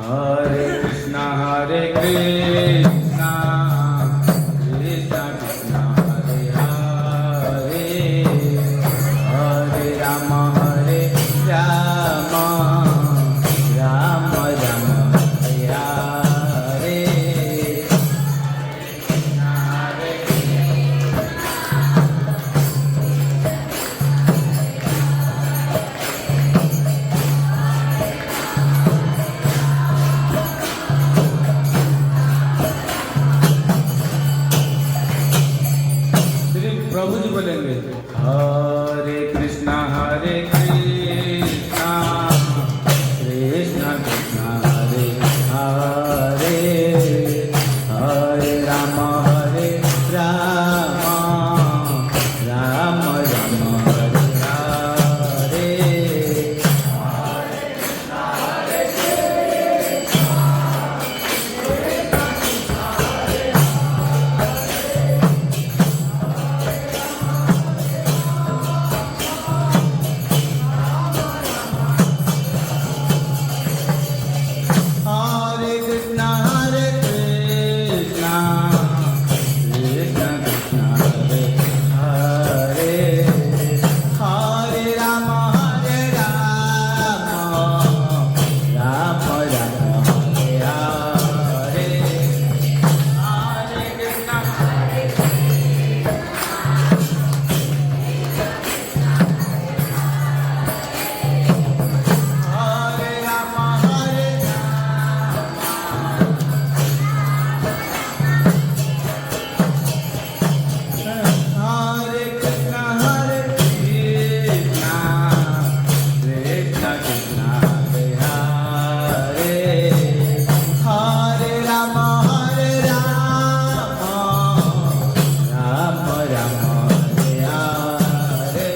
Hare Krishna, Hare Krishna, Krishna Krishna, Hare Hare, Hare Rama, Hare Rama, Rama Rama, Hare Hare. प्रभु जी बोलेंगे हरे कृष्णा कृष्णा कृष्णा हरे हरे, हरे राम हरे Ram, Ram Ram Hare Hare. Hare Krishna, Hare Krishna, Krishna Krishna, Hare Hare, Hare Rama, Hare Rama, Rama Rama, Hare Hare. Hare Krishna, Hare Rama, Hare Hare Krishna, Hare Krishna, Krishna Krishna, Hare Hare, Hare Rama, Hare Rama, Rama Rama, Hare Hare.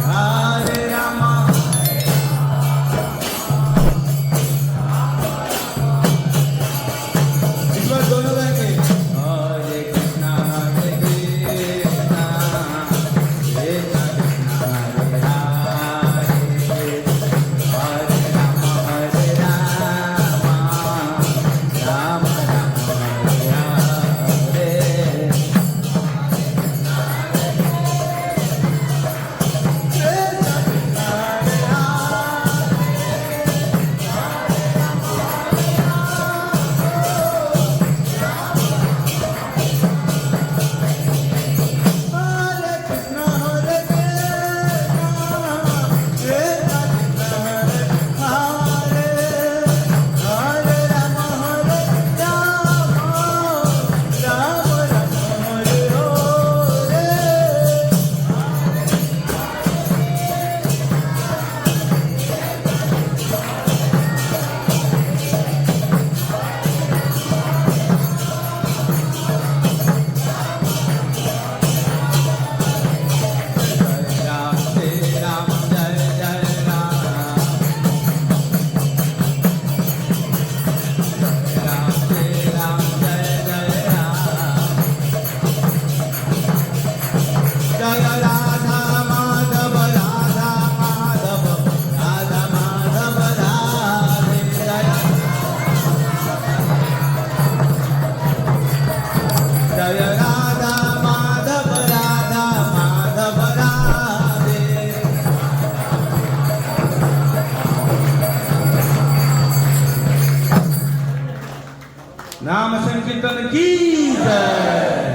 Hare Rama, इस बार दोनों गाएंगे. हरे कृष्णा कृष्णा, कृष्णा कृष्णा, हरे हरे, हरे राम, हरे Ram, Ram Ram, Hare Hare. Hare Krishna, Hare Krishna, Krishna Krishna, Hare Hare, Hare Rama, Hare Rama, Rama Jai Radha Madhav, Radha Madhav, Radhe. नाम संकीर्तन की जय.